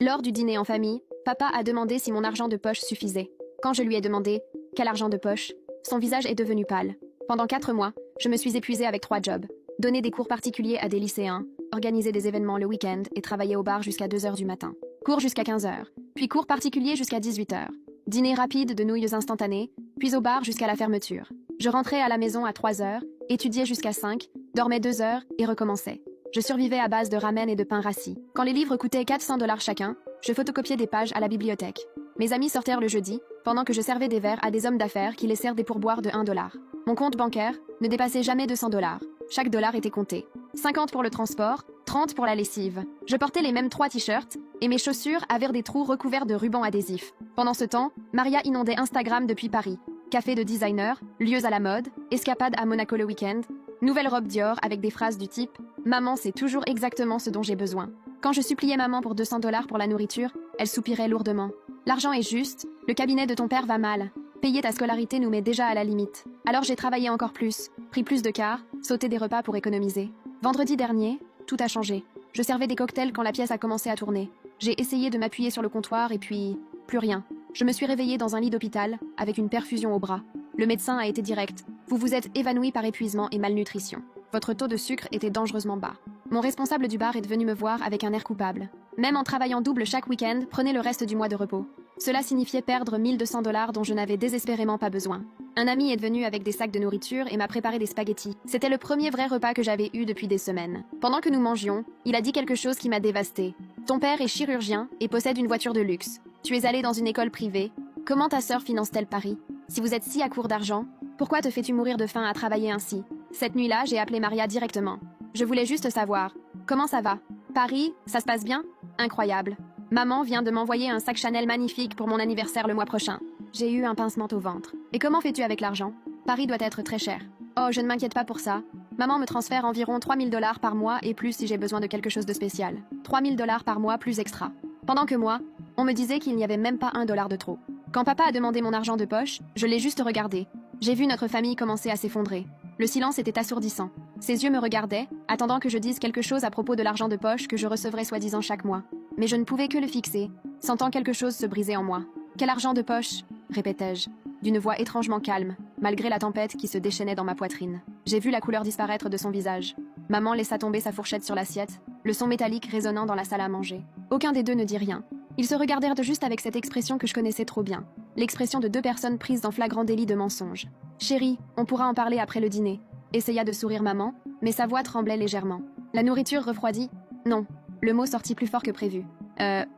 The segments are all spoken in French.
Lors du dîner en famille, papa a demandé si mon argent de poche suffisait. Quand je lui ai demandé « Quel argent de poche ?», son visage est devenu pâle. Pendant 4 mois, je me suis épuisée avec 3 jobs. Donner des cours particuliers à des lycéens, organiser des événements le week-end et travailler au bar jusqu'à 2 heures du matin. Cours jusqu'à 15 heures, puis cours particuliers jusqu'à 18 heures. Dîner rapide de nouilles instantanées, puis au bar jusqu'à la fermeture. Je rentrais à la maison à 3 heures, étudiais jusqu'à 5, dormais 2 heures et recommençais. Je survivais à base de ramen et de pain rassis. Quand les livres coûtaient 400 $ chacun, je photocopiais des pages à la bibliothèque. Mes amis sortirent le jeudi, pendant que je servais des verres à des hommes d'affaires qui laissèrent des pourboires de 1 $. Mon compte bancaire ne dépassait jamais 200 $. Chaque dollar était compté. 50 pour le transport, 30 pour la lessive. Je portais les mêmes 3 t-shirts et mes chaussures avaient des trous recouverts de rubans adhésifs. Pendant ce temps, Maria inondait Instagram depuis Paris. Café de designer, lieux à la mode, escapade à Monaco le week-end, nouvelle robe Dior avec des phrases du type « Maman, c'est toujours exactement ce dont j'ai besoin ». Quand je suppliais maman pour 200 $ pour la nourriture, elle soupirait lourdement. « L'argent est juste, le cabinet de ton père va mal. Payer ta scolarité nous met déjà à la limite. » Alors j'ai travaillé encore plus, pris plus de cars, sauté des repas pour économiser. Vendredi dernier, tout a changé. Je servais des cocktails quand la pièce a commencé à tourner. J'ai essayé de m'appuyer sur le comptoir et puis... plus rien. Je me suis réveillée dans un lit d'hôpital, avec une perfusion au bras. Le médecin a été direct. Vous vous êtes évanoui par épuisement et malnutrition. Votre taux de sucre était dangereusement bas. Mon responsable du bar est venu me voir avec un air coupable. Même en travaillant double chaque week-end, prenez le reste du mois de repos. Cela signifiait perdre 1 200 $ dont je n'avais désespérément pas besoin. Un ami est venu avec des sacs de nourriture et m'a préparé des spaghettis. C'était le premier vrai repas que j'avais eu depuis des semaines. Pendant que nous mangions, il a dit quelque chose qui m'a dévastée. Ton père est chirurgien et possède une voiture de luxe. Tu es allé dans une école privée. Comment ta sœur finance-t-elle Paris? Si vous êtes si à court d'argent, pourquoi te fais-tu mourir de faim à travailler ainsi? Cette nuit-là, j'ai appelé Maria directement. Je voulais juste savoir. Comment ça va? Paris, ça se passe bien? Incroyable. Maman vient de m'envoyer un sac Chanel magnifique pour mon anniversaire le mois prochain. J'ai eu un pincement au ventre. Et comment fais-tu avec l'argent? Paris doit être très cher. Oh, je ne m'inquiète pas pour ça. Maman me transfère environ 3 000 $ par mois et plus si j'ai besoin de quelque chose de spécial. 3 000 $ par mois plus extra. Pendant que moi, on me disait qu'il n'y avait même pas 1 $ de trop. Quand papa a demandé mon argent de poche, je l'ai juste regardé. J'ai vu notre famille commencer à s'effondrer. Le silence était assourdissant. Ses yeux me regardaient, attendant que je dise quelque chose à propos de l'argent de poche que je recevrais soi-disant chaque mois. Mais je ne pouvais que le fixer, sentant quelque chose se briser en moi. « Quel argent de poche ?» répétai-je, d'une voix étrangement calme, malgré la tempête qui se déchaînait dans ma poitrine. J'ai vu la couleur disparaître de son visage. Maman laissa tomber sa fourchette sur l'assiette, le son métallique résonnant dans la salle à manger. Aucun des deux ne dit rien. Ils se regardèrent de juste avec cette expression que je connaissais trop bien. L'expression de 2 personnes prises dans flagrant délit de mensonge. « Chérie, on pourra en parler après le dîner. » Essaya de sourire maman, mais sa voix tremblait légèrement. La nourriture refroidit? Non. Le mot sortit plus fort que prévu.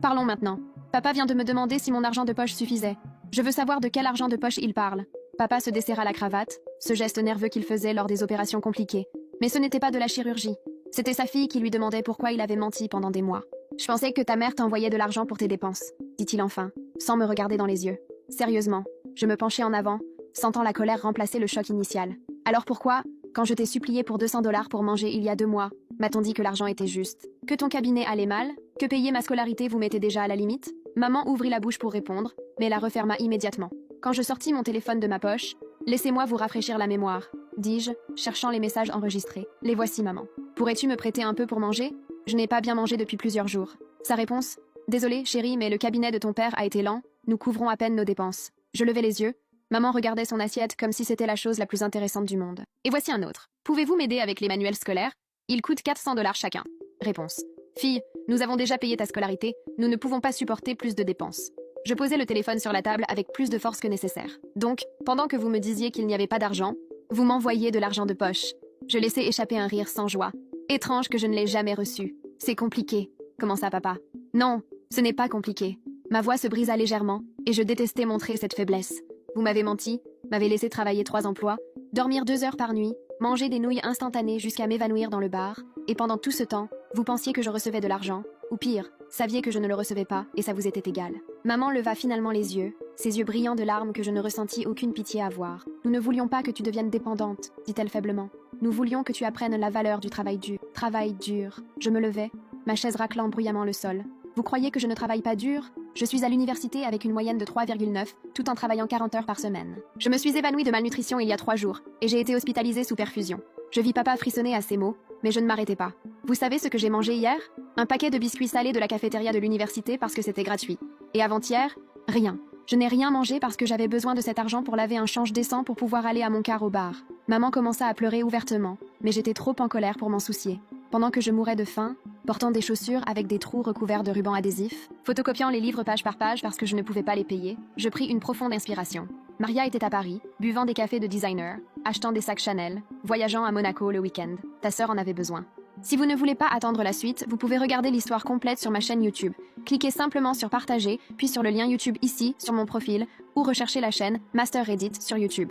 Parlons maintenant. Papa vient de me demander si mon argent de poche suffisait. Je veux savoir de quel argent de poche il parle. Papa se desserra la cravate, ce geste nerveux qu'il faisait lors des opérations compliquées. Mais ce n'était pas de la chirurgie. C'était sa fille qui lui demandait pourquoi il avait menti pendant des mois. « Je pensais que ta mère t'envoyait de l'argent pour tes dépenses, » dit-il enfin, sans me regarder dans les yeux. Sérieusement, je me penchai en avant, sentant la colère remplacer le choc initial. Alors pourquoi, quand je t'ai supplié pour 200 $ pour manger il y a 2 mois, m'a-t-on dit que l'argent était juste? Que ton cabinet allait mal? Que payer ma scolarité vous mettait déjà à la limite? Maman ouvrit la bouche pour répondre, mais la referma immédiatement. Quand je sortis mon téléphone de ma poche, « Laissez-moi vous rafraîchir la mémoire », dis-je, cherchant les messages enregistrés. « Les voici, maman. Pourrais-tu me prêter un peu pour manger? Je n'ai pas bien mangé depuis plusieurs jours. » Sa réponse, « Désolée, chérie, mais le cabinet de ton père a été lent. Nous couvrons à peine nos dépenses. » Je levai les yeux. Maman regardait son assiette comme si c'était la chose la plus intéressante du monde. Et voici un autre. « Pouvez-vous m'aider avec les manuels scolaires? Ils coûtent 400 $ chacun. » Réponse. « Fille, nous avons déjà payé ta scolarité. Nous ne pouvons pas supporter plus de dépenses. » Je posai le téléphone sur la table avec plus de force que nécessaire. Donc, pendant que vous me disiez qu'il n'y avait pas d'argent, vous m'envoyiez de l'argent de poche. Je laissai échapper un rire sans joie. Étrange que je ne l'ai jamais reçu. C'est compliqué, commença papa. Non, ce n'est pas compliqué. Ma voix se brisa légèrement, et je détestais montrer cette faiblesse. Vous m'avez menti, m'avez laissé travailler 3 emplois, dormir 2 heures par nuit, manger des nouilles instantanées jusqu'à m'évanouir dans le bar, et pendant tout ce temps, vous pensiez que je recevais de l'argent, ou pire, saviez que je ne le recevais pas, et ça vous était égal. Maman leva finalement les yeux, ses yeux brillants de larmes que je ne ressentis aucune pitié à voir. Nous ne voulions pas que tu deviennes dépendante, dit-elle faiblement. Nous voulions que tu apprennes la valeur du travail dur. Travail dur. Je me levai, ma chaise raclant bruyamment le sol. Vous croyez que je ne travaille pas dur? Je suis à l'université avec une moyenne de 3,9, tout en travaillant 40 heures par semaine. Je me suis évanouie de malnutrition il y a 3 jours, et j'ai été hospitalisée sous perfusion. Je vis papa frissonner à ces mots, mais je ne m'arrêtai pas. Vous savez ce que j'ai mangé hier? Un paquet de biscuits salés de la cafétéria de l'université parce que c'était gratuit. Et avant-hier? Rien. Je n'ai rien mangé parce que j'avais besoin de cet argent pour laver un change décent pour pouvoir aller à mon car au bar. Maman commença à pleurer ouvertement, mais j'étais trop en colère pour m'en soucier. Pendant que je mourais de faim, portant des chaussures avec des trous recouverts de rubans adhésifs, photocopiant les livres page par page parce que je ne pouvais pas les payer, je pris une profonde inspiration. Maria était à Paris, buvant des cafés de designer, achetant des sacs Chanel, voyageant à Monaco le week-end. Ta sœur en avait besoin. Si vous ne voulez pas attendre la suite, vous pouvez regarder l'histoire complète sur ma chaîne YouTube. Cliquez simplement sur partager, puis sur le lien YouTube ici, sur mon profil, ou recherchez la chaîne Master Reddit sur YouTube.